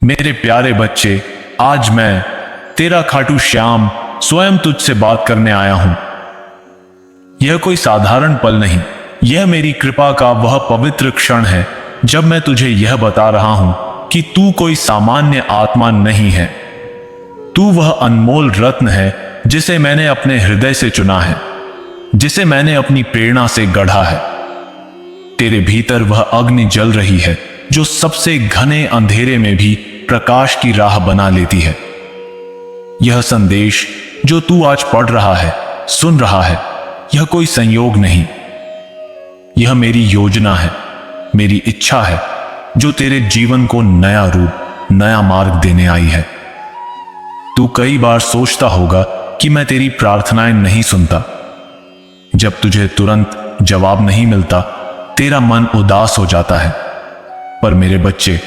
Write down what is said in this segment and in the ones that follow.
मेरे प्यारे बच्चे, आज मैं तेरा खाटू श्याम स्वयं तुझसे बात करने आया हूं। यह कोई साधारण पल नहीं, यह मेरी कृपा का वह पवित्र क्षण है जब मैं तुझे यह बता रहा हूं कि तू कोई सामान्य आत्मा नहीं है। तू वह अनमोल रत्न है जिसे मैंने अपने हृदय से चुना है, जिसे मैंने अपनी प्रेरणा से गढ़ा है। तेरे भीतर वह अग्नि जल रही है जो सबसे घने अंधेरे में भी प्रकाश की राह बना लेती है। यह संदेश जो तू आज पढ़ रहा है, सुन रहा है, यह कोई संयोग नहीं, यह मेरी योजना है, मेरी इच्छा है जो तेरे जीवन को नया रूप, नया मार्ग देने आई है। तू कई बार सोचता होगा कि मैं तेरी प्रार्थनाएं नहीं सुनता। जब तुझे तुरंत जवाब नहीं मिलता, तेरा मन उदास हो जाता है। पर मेरे बच्चे,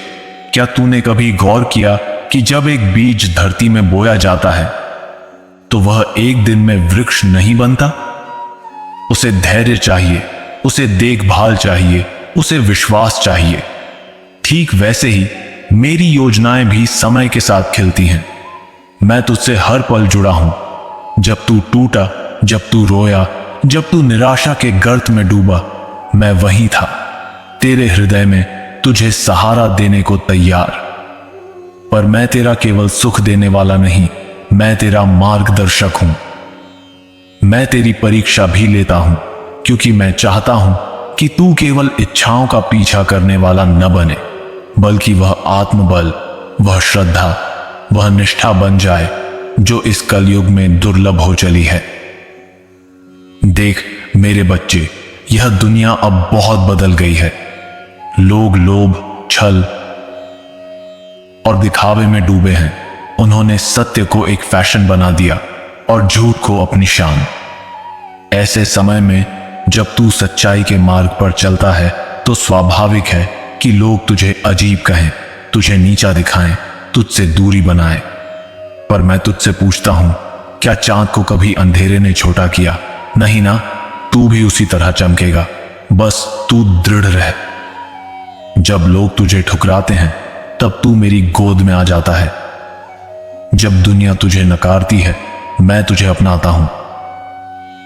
क्या तूने कभी गौर किया कि जब एक बीज धरती में बोया जाता है तो वह एक दिन में वृक्ष नहीं बनता? उसे धैर्य चाहिए, उसे देखभाल चाहिए, उसे विश्वास चाहिए। ठीक वैसे ही मेरी योजनाएं भी समय के साथ खिलती हैं। मैं तुझसे हर पल जुड़ा हूं। जब तू टूटा, जब तू रोया, जब तू निराशा के गर्त में डूबा, मैं वहीं था, तेरे हृदय में, तुझे सहारा देने को तैयार। पर मैं तेरा केवल सुख देने वाला नहीं, मैं तेरा मार्गदर्शक हूं। मैं तेरी परीक्षा भी लेता हूं क्योंकि मैं चाहता हूं कि तू केवल इच्छाओं का पीछा करने वाला न बने, बल्कि वह आत्मबल, वह श्रद्धा, वह निष्ठा बन जाए जो इस कलयुग में दुर्लभ हो चली है। देख मेरे बच्चे, यह दुनिया अब बहुत बदल गई है। लोग लोभ, छल और दिखावे में डूबे हैं। उन्होंने सत्य को एक फैशन बना दिया और झूठ को अपनी शान। ऐसे समय में जब तू सच्चाई के मार्ग पर चलता है तो स्वाभाविक है कि लोग तुझे अजीब कहें, तुझे नीचा दिखाएं, तुझसे दूरी बनाएं। पर मैं तुझसे पूछता हूं, क्या चांद को कभी अंधेरे ने छोटा किया? नहीं ना, तू भी उसी तरह चमकेगा। बस तू दृढ़ रह। जब लोग तुझे ठुकराते हैं तब तू मेरी गोद में आ जाता है। जब दुनिया तुझे नकारती है, मैं तुझे अपनाता हूं।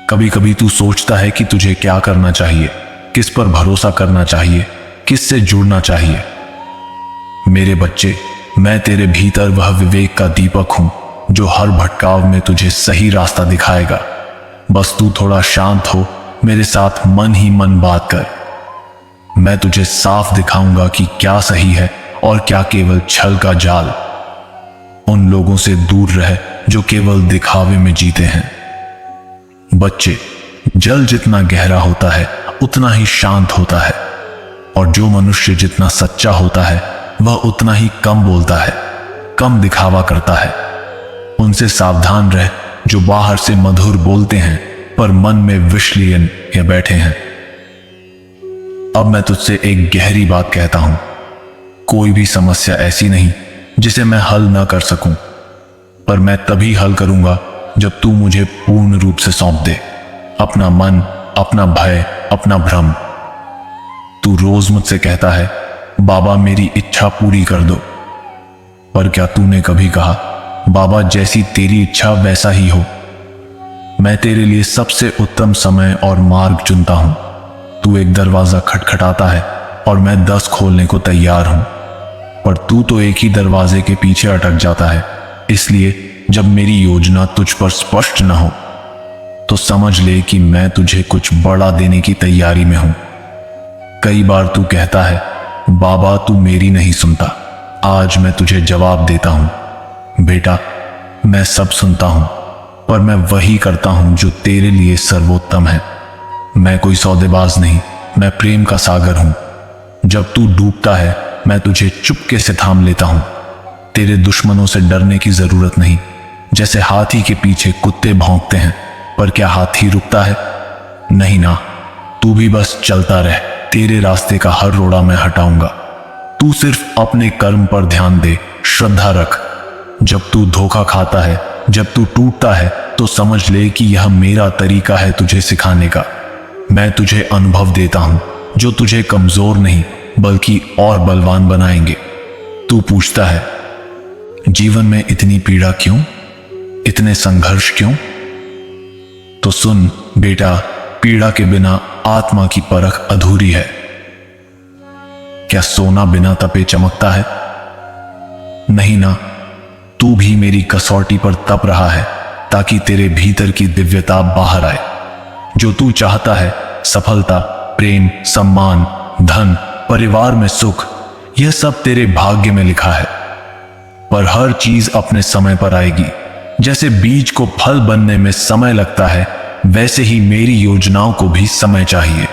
कभी कभी तू सोचता है कि तुझे क्या करना चाहिए, किस पर भरोसा करना चाहिए, किससे जुड़ना चाहिए। मेरे बच्चे, मैं तेरे भीतर वह विवेक का दीपक हूं जो हर भटकाव में तुझे सही रास्ता दिखाएगा। बस तू थोड़ा शांत हो, मेरे साथ मन ही मन बात कर। मैं तुझे साफ दिखाऊंगा कि क्या सही है और क्या केवल छल का जाल। उन लोगों से दूर रह जो केवल दिखावे में जीते हैं। बच्चे, जल जितना गहरा होता है उतना ही शांत होता है, और जो मनुष्य जितना सच्चा होता है वह उतना ही कम बोलता है, कम दिखावा करता है। उनसे सावधान रह जो बाहर से मधुर बोलते हैं पर मन में विष लिए बैठे हैं। अब मैं तुझसे एक गहरी बात कहता हूं। कोई भी समस्या ऐसी नहीं जिसे मैं हल ना कर सकूं, पर मैं तभी हल करूंगा जब तू मुझे पूर्ण रूप से सौंप दे। अपना मन, अपना भय, अपना भ्रम। तू रोज मुझसे कहता है, बाबा मेरी इच्छा पूरी कर दो। पर क्या तूने कभी कहा, बाबा जैसी तेरी इच्छा वैसा ही हो? मैं तेरे लिए सबसे उत्तम समय और मार्ग चुनता हूं। तू एक दरवाजा खटखटाता है और मैं 10 खोलने को तैयार हूं, पर तू तो एक ही दरवाजे के पीछे अटक जाता है। इसलिए जब मेरी योजना तुझ पर स्पष्ट न हो तो समझ ले कि मैं तुझे कुछ बड़ा देने की तैयारी में हूं। कई बार तू कहता है, बाबा तू मेरी नहीं सुनता। आज मैं तुझे जवाब देता हूं, बेटा मैं सब सुनता हूं, पर मैं वही करता हूं जो तेरे लिए सर्वोत्तम है। मैं कोई सौदेबाज नहीं, मैं प्रेम का सागर हूं। जब तू डूबता है मैं तुझे चुपके से थाम लेता हूं। तेरे दुश्मनों से डरने की जरूरत नहीं। जैसे हाथी के पीछे कुत्ते भौंकते हैं, पर क्या हाथी रुकता है? नहीं ना। तू भी बस चलता रह, तेरे रास्ते का हर रोड़ा मैं हटाऊंगा। तू सिर्फ अपने कर्म पर ध्यान दे, श्रद्धा रख। जब तू धोखा खाता है, जब तू टूटता है, तो समझ ले कि यह मेरा तरीका है तुझे सिखाने का। मैं तुझे अनुभव देता हूं जो तुझे कमजोर नहीं बल्कि और बलवान बनाएंगे। तू पूछता है, जीवन में इतनी पीड़ा क्यों, इतने संघर्ष क्यों? तो सुन बेटा, पीड़ा के बिना आत्मा की परख अधूरी है। क्या सोना बिना तपे चमकता है? नहीं ना। तू भी मेरी कसौटी पर तप रहा है ताकि तेरे भीतर की दिव्यता बाहर आए। जो तू चाहता है, सफलता, प्रेम, सम्मान, धन, परिवार में सुख, यह सब तेरे भाग्य में लिखा है। पर हर चीज अपने समय पर आएगी। जैसे बीज को फल बनने में समय लगता है, वैसे ही मेरी योजनाओं को भी समय चाहिए।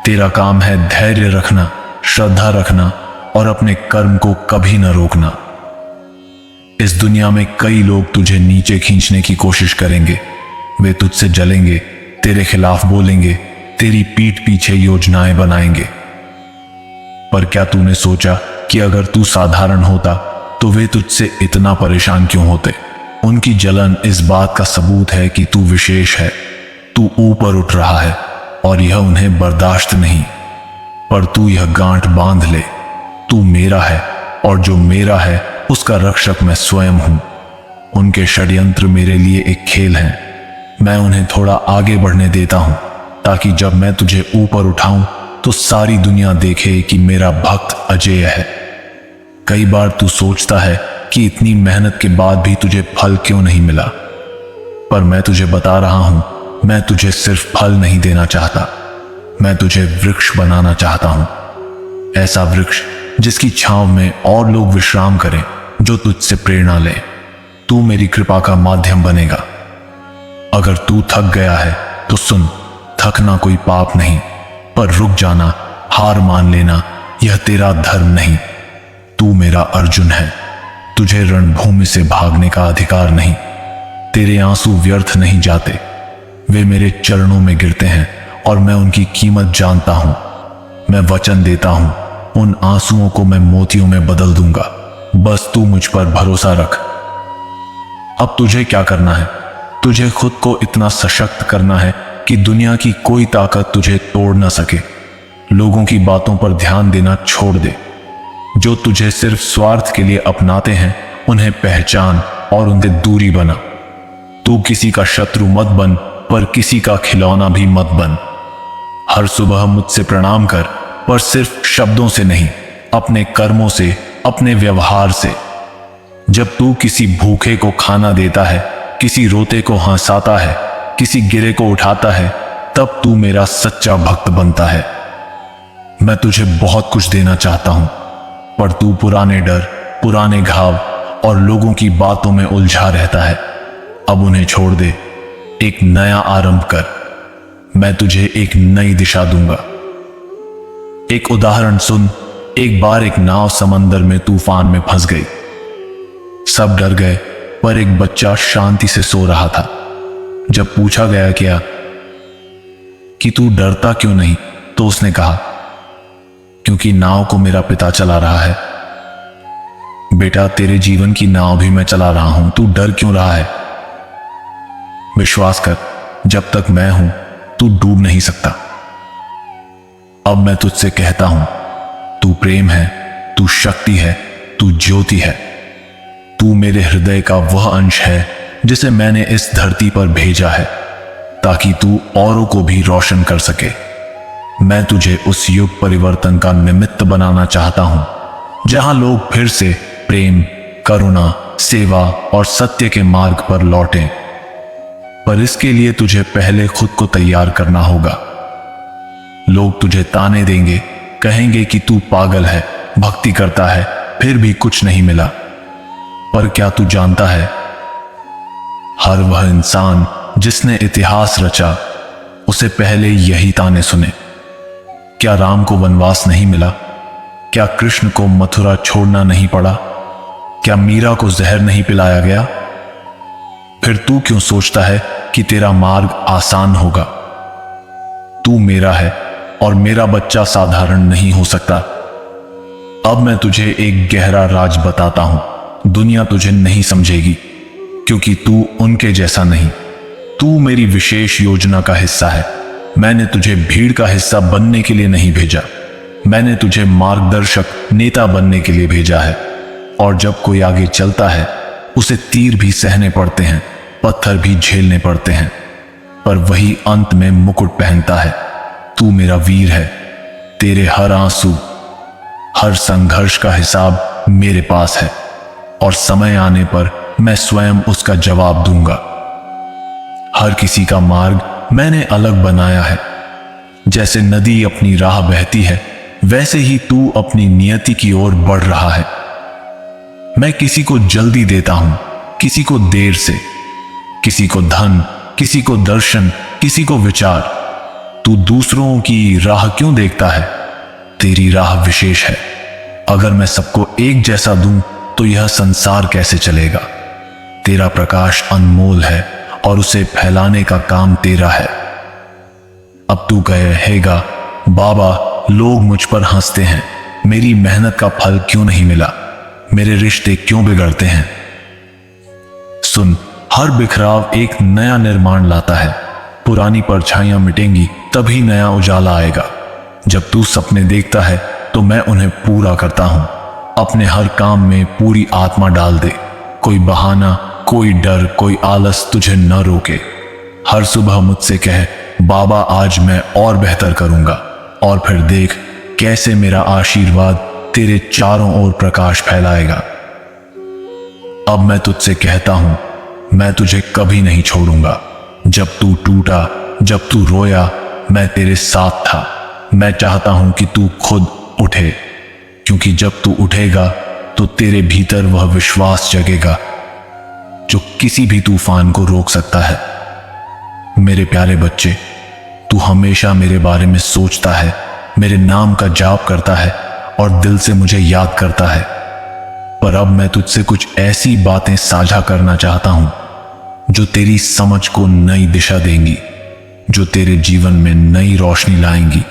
तेरा काम है धैर्य रखना, श्रद्धा रखना और अपने कर्म को कभी न रोकना। इस दुनिया में कई लोग तुझे नीचे खींचने की कोशिश करेंगे। वे तुझसे जलेंगे, तेरे खिलाफ बोलेंगे, तेरी पीठ पीछे योजनाएं बनाएंगे। पर क्या तूने सोचा कि अगर तू साधारण होता तो वे तुझसे इतना परेशान क्यों होते? उनकी जलन इस बात का सबूत है कि तू विशेष है, तू ऊपर उठ रहा है और यह उन्हें बर्दाश्त नहीं। पर तू यह गांठ बांध ले, तू मेरा है और जो मेरा है उसका रक्षक मैं स्वयं हूं। उनके षड्यंत्र मेरे लिए एक खेल है। मैं उन्हें थोड़ा आगे बढ़ने देता हूं ताकि जब मैं तुझे ऊपर उठाऊं तो सारी दुनिया देखे कि मेरा भक्त अजेय है। कई बार तू सोचता है कि इतनी मेहनत के बाद भी तुझे फल क्यों नहीं मिला, पर मैं तुझे बता रहा हूं, मैं तुझे सिर्फ फल नहीं देना चाहता, मैं तुझे वृक्ष बनाना चाहता हूं। ऐसा वृक्ष जिसकी छांव में और लोग विश्राम करें, जो तुझसे प्रेरणा ले। तू मेरी कृपा का माध्यम बनेगा। अगर तू थक गया है तो सुन, थकना कोई पाप नहीं, पर रुक जाना, हार मान लेना, यह तेरा धर्म नहीं। तू मेरा अर्जुन है, तुझे रणभूमि से भागने का अधिकार नहीं। तेरे आंसू व्यर्थ नहीं जाते, वे मेरे चरणों में गिरते हैं और मैं उनकी कीमत जानता हूं। मैं वचन देता हूं, उन आंसुओं को मैं मोतियों में बदल दूंगा। बस तू मुझ पर भरोसा रख। अब तुझे क्या करना है? तुझे खुद को इतना सशक्त करना है कि दुनिया की कोई ताकत तुझे तोड़ ना सके। लोगों की बातों पर ध्यान देना छोड़ दे। जो तुझे सिर्फ स्वार्थ के लिए अपनाते हैं, उन्हें पहचान और उनसे दूरी बना। तू किसी का शत्रु मत बन, पर किसी का खिलौना भी मत बन। हर सुबह मुझसे प्रणाम कर, पर सिर्फ शब्दों से नहीं, अपने कर्मों से, अपने व्यवहार से। जब तू किसी भूखे को खाना देता है, किसी रोते को हंसाता है, किसी गिरे को उठाता है, तब तू मेरा सच्चा भक्त बनता है। मैं तुझे बहुत कुछ देना चाहता हूं, पर तू पुराने डर, पुराने घाव और लोगों की बातों में उलझा रहता है। अब उन्हें छोड़ दे, एक नया आरंभ कर। मैं तुझे एक नई दिशा दूंगा। एक उदाहरण सुन। एक बार एक नाव समंदर में तूफान में फंस गई। सब डर गए, पर एक बच्चा शांति से सो रहा था। जब पूछा गया क्या कि तू डरता क्यों नहीं, तो उसने कहा, क्योंकि नाव को मेरा पिता चला रहा है। बेटा, तेरे जीवन की नाव भी मैं चला रहा हूं, तू डर क्यों रहा है? विश्वास कर, जब तक मैं हूं तू डूब नहीं सकता। अब मैं तुझसे कहता हूं, तू प्रेम है, तू शक्ति है, तू ज्योति है। तू मेरे हृदय का वह अंश है जिसे मैंने इस धरती पर भेजा है, ताकि तू औरों को भी रोशन कर सके। मैं तुझे उस युग परिवर्तन का निमित्त बनाना चाहता हूं जहां लोग फिर से प्रेम, करुणा, सेवा और सत्य के मार्ग पर लौटें। पर इसके लिए तुझे पहले खुद को तैयार करना होगा। लोग तुझे ताने देंगे, कहेंगे कि तू पागल है, भक्ति करता है, फिर भी कुछ नहीं मिला। पर क्या तू जानता है, हर वह इंसान जिसने इतिहास रचा, उसे पहले यही ताने सुने। क्या राम को वनवास नहीं मिला? क्या कृष्ण को मथुरा छोड़ना नहीं पड़ा? क्या मीरा को जहर नहीं पिलाया गया? फिर तू क्यों सोचता है कि तेरा मार्ग आसान होगा? तू मेरा है और मेरा बच्चा साधारण नहीं हो सकता। अब मैं तुझे एक गहरा राज बताता हूं। दुनिया तुझे नहीं समझेगी, क्योंकि तू उनके जैसा नहीं। तू मेरी विशेष योजना का हिस्सा है। मैंने तुझे भीड़ का हिस्सा बनने के लिए नहीं भेजा, मैंने तुझे मार्गदर्शक, नेता बनने के लिए भेजा है। और जब कोई आगे चलता है उसे तीर भी सहने पड़ते हैं, पत्थर भी झेलने पड़ते हैं, पर वही अंत में मुकुट पहनता है। तू मेरा वीर है। तेरे हर आंसू, हर संघर्ष का हिसाब मेरे पास है और समय आने पर मैं स्वयं उसका जवाब दूंगा। हर किसी का मार्ग मैंने अलग बनाया है। जैसे नदी अपनी राह बहती है, वैसे ही तू अपनी नियति की ओर बढ़ रहा है। मैं किसी को जल्दी देता हूं, किसी को देर से, किसी को धन, किसी को दर्शन, किसी को विचार। तू दूसरों की राह क्यों देखता है? तेरी राह विशेष है। अगर मैं सबको एक जैसा दूं तो यह संसार कैसे चलेगा? तेरा प्रकाश अनमोल है और उसे फैलाने का काम तेरा है। अब तू कहेगा, बाबा लोग मुझ पर हंसते हैं, मेरी मेहनत का फल क्यों नहीं मिला, मेरे रिश्ते क्यों बिगड़ते हैं? सुन, हर बिखराव एक नया निर्माण लाता है। पुरानी परछाइयां मिटेंगी तभी नया उजाला आएगा। जब तू सपने देखता है तो मैं उन्हें पूरा करता हूं। अपने हर काम में पूरी आत्मा डाल दे। कोई बहाना, कोई डर, कोई आलस तुझे न रोके। हर सुबह मुझसे कह, बाबा आज मैं और बेहतर करूंगा, और फिर देख कैसे मेरा आशीर्वाद तेरे चारों ओर प्रकाश फैलाएगा। अब मैं तुझसे कहता हूं, मैं तुझे कभी नहीं छोड़ूंगा। जब तू टूटा, जब तू रोया, मैं तेरे साथ था। मैं चाहता हूं कि तू खुद उठे, क्योंकि जब तू उठेगा तो तेरे भीतर वह विश्वास जगेगा जो किसी भी तूफान को रोक सकता है। मेरे प्यारे बच्चे, तू हमेशा मेरे बारे में सोचता है, मेरे नाम का जाप करता है और दिल से मुझे याद करता है। पर अब मैं तुझसे कुछ ऐसी बातें साझा करना चाहता हूं जो तेरी समझ को नई दिशा देंगी, जो तेरे जीवन में नई रोशनी लाएंगी।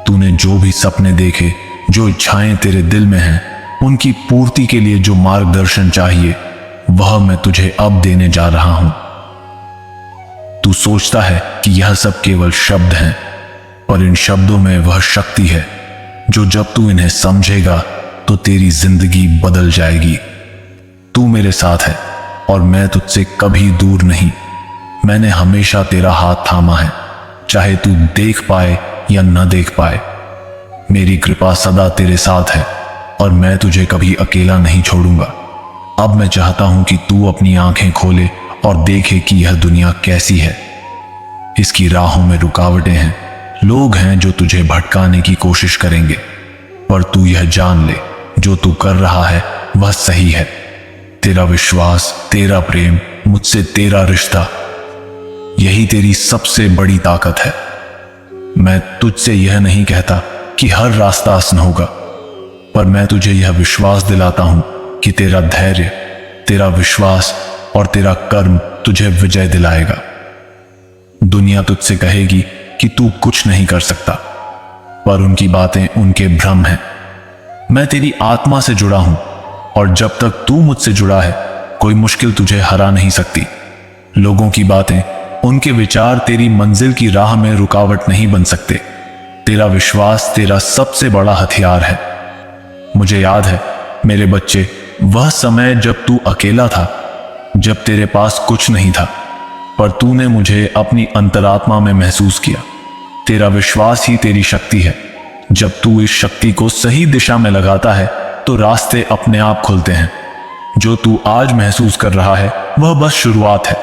तूने जो भी सपने देखे, जो इच्छाएं तेरे दिल में हैं, उनकी पूर्ति के लिए जो मार्गदर्शन चाहिए, वह मैं तुझे अब देने जा रहा हूं। तू सोचता है कि यह सब केवल शब्द हैं, पर इन शब्दों में वह शक्ति है जो जब तू इन्हें समझेगा तो तेरी जिंदगी बदल जाएगी। तू मेरे साथ है और मैं तुझसे कभी दूर नहीं। मैंने हमेशा तेरा हाथ थामा है, चाहे तू देख पाए या न देख पाए। मेरी कृपा सदा तेरे साथ है और मैं तुझे कभी अकेला नहीं छोड़ूंगा। अब मैं चाहता हूं कि तू अपनी आंखें खोले और देखे कि यह दुनिया कैसी है। इसकी राहों में रुकावटें हैं, लोग हैं जो तुझे भटकाने की कोशिश करेंगे, पर तू यह जान ले, जो तू कर रहा है वह सही है। तेरा विश्वास, तेरा प्रेम, मुझसे तेरा रिश्ता, यही तेरी सबसे बड़ी ताकत है। मैं तुझसे यह नहीं कहता कि हर रास्ता आसान होगा, पर मैं तुझे यह विश्वास दिलाता हूं कि तेरा धैर्य, तेरा विश्वास और तेरा कर्म तुझे विजय दिलाएगा। दुनिया तुझसे कहेगी कि तू कुछ नहीं कर सकता, पर उनकी बातें उनके भ्रम हैं। मैं तेरी आत्मा से जुड़ा हूं और जब तक तू मुझसे जुड़ा है, कोई मुश्किल तुझे हरा नहीं सकती। लोगों की बातें, उनके विचार तेरी मंजिल की राह में रुकावट नहीं बन सकते। तेरा विश्वास तेरा सबसे बड़ा हथियार है। मुझे याद है मेरे बच्चे, वह समय जब तू अकेला था, जब तेरे पास कुछ नहीं था, पर तूने मुझे अपनी अंतरात्मा में महसूस किया। तेरा विश्वास ही तेरी शक्ति है। जब तू इस शक्ति को सही दिशा में लगाता है तो रास्ते अपने आप खुलते हैं। जो तू आज महसूस कर रहा है वह बस शुरुआत है।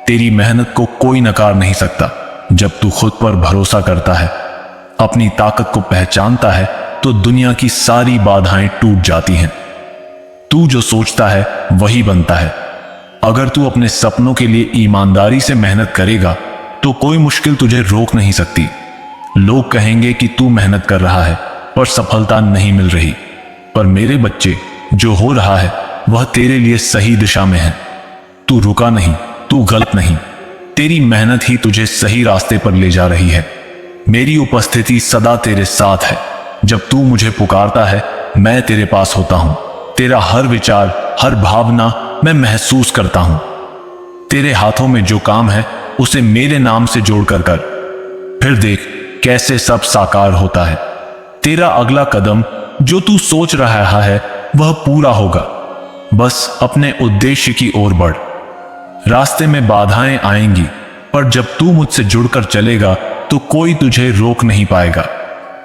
तेरी मेहनत को कोई नकार नहीं सकता। जब तू खुद पर भरोसा करता है, अपनी ताकत को पहचानता है, तो दुनिया की सारी बाधाएं टूट जाती हैं। तू जो सोचता है वही बनता है। अगर तू अपने सपनों के लिए ईमानदारी से मेहनत करेगा तो कोई मुश्किल तुझे रोक नहीं सकती। लोग कहेंगे कि तू मेहनत कर रहा है पर सफलता नहीं मिल रही, पर मेरे बच्चे, जो हो रहा है वह तेरे लिए सही दिशा में है। तू रुका नहीं, तू गलत नहीं। तेरी मेहनत ही तुझे सही रास्ते पर ले जा रही है। मेरी उपस्थिति सदा तेरे साथ है। जब तू मुझे पुकारता है, मैं तेरे पास होता हूं। तेरा हर विचार, हर भावना मैं महसूस करता हूं। तेरे हाथों में जो काम है उसे मेरे नाम से जोड़कर कर। फिर देख कैसे सब साकार होता है। तेरा अगला कदम, जो तू सोच रहा है, वह पूरा होगा। बस अपने उद्देश्य की ओर बढ़। रास्ते में बाधाएं आएंगी, पर जब तू मुझसे जुड़कर चलेगा तो कोई तुझे रोक नहीं पाएगा।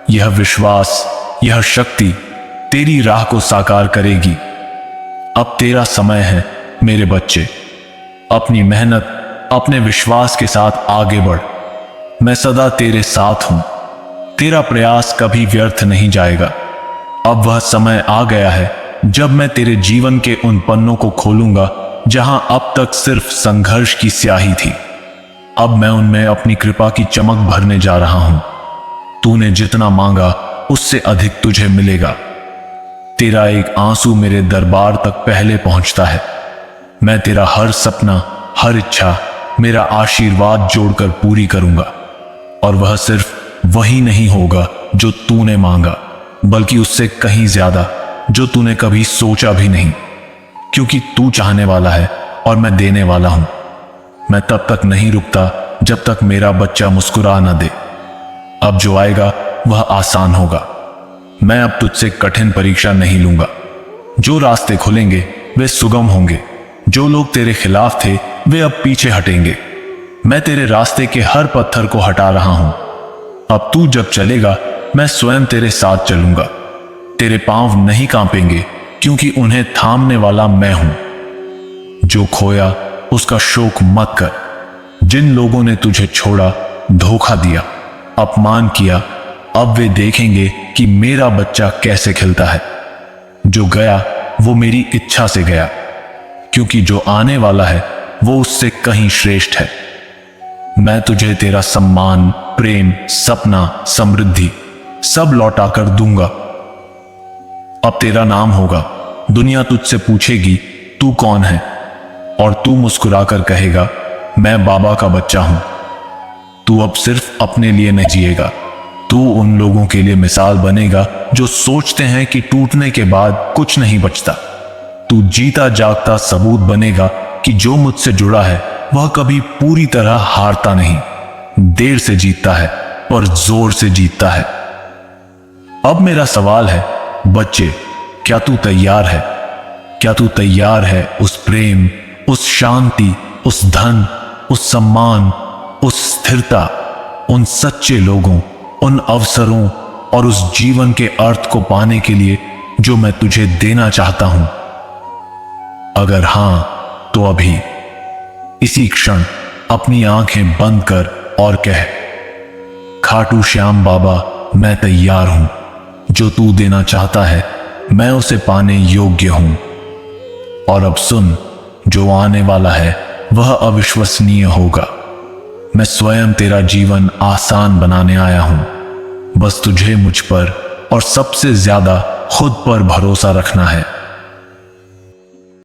यह विश्वास, यह शक्ति तेरी राह को साकार करेगी। अब तेरा समय है मेरे बच्चे। अपनी मेहनत, अपने विश्वास के साथ आगे बढ़। मैं सदा तेरे साथ हूं। तेरा प्रयास कभी व्यर्थ नहीं जाएगा। अब वह समय आ गया है जब मैं तेरे जीवन के उन पन्नों को खोलूंगा जहां अब तक सिर्फ संघर्ष की स्याही थी। अब मैं उनमें अपनी कृपा की चमक भरने जा रहा हूं। तूने जितना मांगा उससे अधिक तुझे मिलेगा। तेरा एक आंसू मेरे दरबार तक पहले पहुंचता है। मैं तेरा हर सपना, हर इच्छा मेरा आशीर्वाद जोड़कर पूरी करूंगा। और वह सिर्फ वही नहीं होगा जो तूने मांगा, बल्कि उससे कहीं ज्यादा जो तूने कभी सोचा भी नहीं। क्योंकि तू चाहने वाला है और मैं देने वाला हूं। मैं तब तक नहीं रुकता जब तक मेरा बच्चा मुस्कुरा न दे। अब जो आएगा वह आसान होगा। मैं अब तुझसे कठिन परीक्षा नहीं लूंगा। जो रास्ते खुलेंगे वे सुगम होंगे। जो लोग तेरे खिलाफ थे वे अब पीछे हटेंगे। मैं तेरे रास्ते के हर पत्थर को हटा रहा हूं। अब तू जब चलेगा मैं स्वयं तेरे साथ चलूंगा। तेरे पांव नहीं कांपेंगे, क्योंकि उन्हें थामने वाला मैं हूं। जो खोया उसका शोक मत कर। जिन लोगों ने तुझे छोड़ा, धोखा दिया, अपमान किया, अब वे देखेंगे कि मेरा बच्चा कैसे खिलता है। जो गया वो मेरी इच्छा से गया, क्योंकि जो आने वाला है वो उससे कहीं श्रेष्ठ है। मैं तुझे तेरा सम्मान, प्रेम, सपना, समृद्धि सब लौटाकर दूंगा। अब तेरा नाम होगा। दुनिया तुझसे पूछेगी तू कौन है, और तू मुस्कुराकर कहेगा मैं बाबा का बच्चा हूं। तू अब सिर्फ अपने लिए नहीं जिएगा। तू उन लोगों के लिए मिसाल बनेगा जो सोचते हैं कि टूटने के बाद कुछ नहीं बचता। तू जीता जागता सबूत बनेगा कि जो मुझसे जुड़ा है वह कभी पूरी तरह हारता नहीं। देर से जीतता है पर जोर से जीतता है। अब मेरा सवाल है, बच्चे, क्या तू तैयार है? क्या तू तैयार है उस प्रेम, उस शांति, उस धन, उस सम्मान, उस स्थिरता, उन सच्चे लोगों, उन अवसरों और उस जीवन के अर्थ को पाने के लिए जो मैं तुझे देना चाहता हूं? अगर हां, तो अभी इसी क्षण अपनी आंखें बंद कर और कह, खाटू श्याम बाबा, मैं तैयार हूं। जो तू देना चाहता है मैं उसे पाने योग्य हूं। और अब सुन, जो आने वाला है वह अविश्वसनीय होगा। मैं स्वयं तेरा जीवन आसान बनाने आया हूं। बस तुझे मुझ पर और सबसे ज्यादा खुद पर भरोसा रखना है।